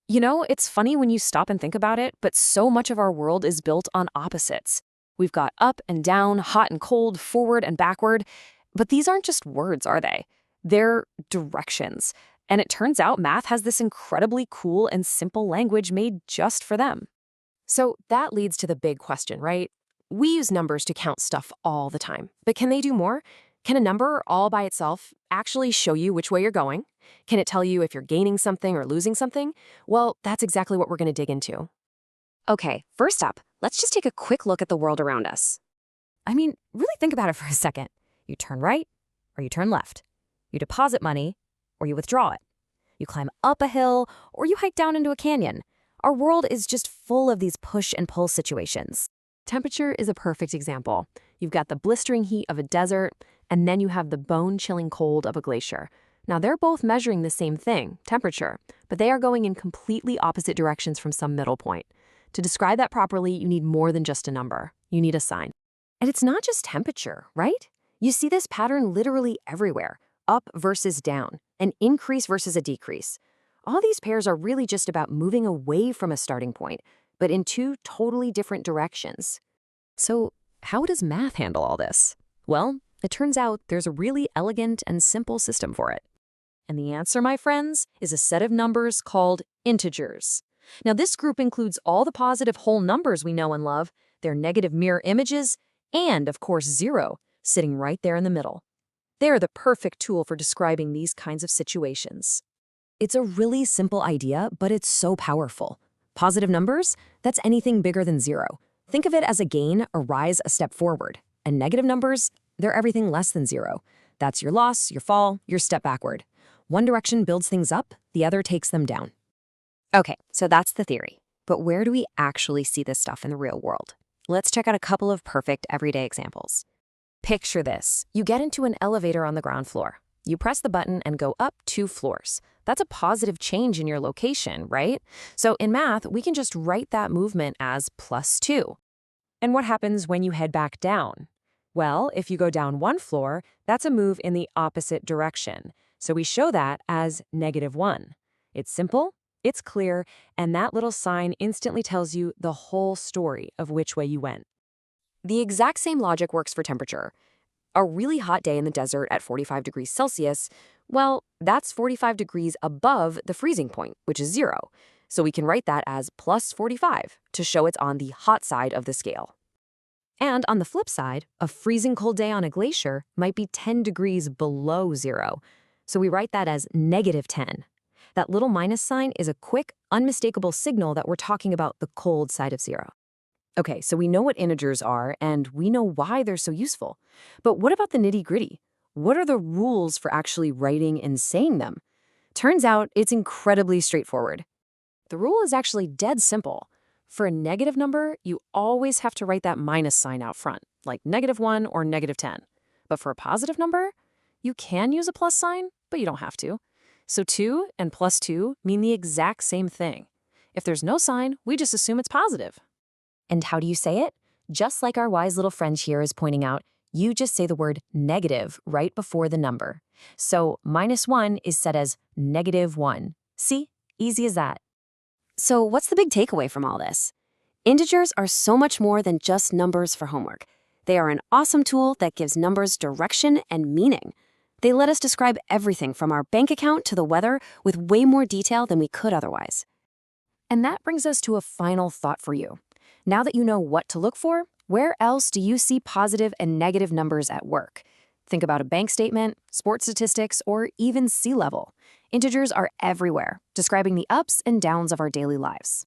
It's funny when you stop and think about it, but so much of our world is built on opposites. We've got up and down, hot and cold, forward and backward. But these aren't just words, are they? They're directions. And it turns out math has this incredibly cool and simple language made just for them. So that leads to the big question, right? We use numbers to count stuff all the time, but can they do more? Can a number all by itself actually show you which way you're going? Can it tell you if you're gaining something or losing something? Well, that's exactly what we're going to dig into. Okay, first up, let's just take a quick look at the world around us. Really think about it for a second. You turn right or you turn left. You deposit money or you withdraw it. You climb up a hill or you hike down into a canyon. Our world is just full of these push and pull situations. Temperature is a perfect example. You've got the blistering heat of a desert, and then you have the bone-chilling cold of a glacier. Now, they're both measuring the same thing, temperature, but they are going in completely opposite directions from some middle point. To describe that properly, you need more than just a number. You need a sign. And it's not just temperature, right? You see this pattern literally everywhere. Up versus down, an increase versus a decrease. All these pairs are really just about moving away from a starting point, but in two totally different directions. So, how does math handle all this? Well, it turns out there's a really elegant and simple system for it. And the answer, my friends, is a set of numbers called integers. Now, this group includes all the positive whole numbers we know and love, their negative mirror images, and, of course, zero, sitting right there in the middle. They're the perfect tool for describing these kinds of situations. It's a really simple idea, but it's so powerful. Positive numbers, that's anything bigger than zero. Think of it as a gain, a rise, a step forward. And negative numbers, they're everything less than zero. That's your loss, your fall, your step backward. One direction builds things up, the other takes them down. Okay, so that's the theory. But where do we actually see this stuff in the real world? Let's check out a couple of perfect everyday examples. Picture this. You get into an elevator on the ground floor. You press the button and go up 2 floors. That's a positive change in your location, right? So in math, we can just write that movement as +2. And what happens when you head back down? Well, if you go down 1 floor, that's a move in the opposite direction. So we show that as -1. It's simple, it's clear, and that little sign instantly tells you the whole story of which way you went. The exact same logic works for temperature. A really hot day in the desert at 45 degrees Celsius, well, that's 45 degrees above the freezing point, which is 0. So we can write that as +45 to show it's on the hot side of the scale. And on the flip side, a freezing cold day on a glacier might be 10 degrees below 0. So we write that as -10. That little minus sign is a quick, unmistakable signal that we're talking about the cold side of 0. Okay, so we know what integers are, and we know why they're so useful. But what about the nitty-gritty? What are the rules for actually writing and saying them? Turns out it's incredibly straightforward. The rule is actually dead simple. For a negative number, you always have to write that minus sign out front, like -1 or -10. But for a positive number, you can use a plus sign, but you don't have to. So 2 and +2 mean the exact same thing. If there's no sign, we just assume it's positive. And how do you say it? Just like our wise little friend here is pointing out, you just say the word negative right before the number. So -1 is said as -1. See? Easy as that. So what's the big takeaway from all this? Integers are so much more than just numbers for homework. They are an awesome tool that gives numbers direction and meaning. They let us describe everything from our bank account to the weather with way more detail than we could otherwise. And that brings us to a final thought for you. Now that you know what to look for, where else do you see positive and negative numbers at work? Think about a bank statement, sports statistics, or even sea level. Integers are everywhere, describing the ups and downs of our daily lives.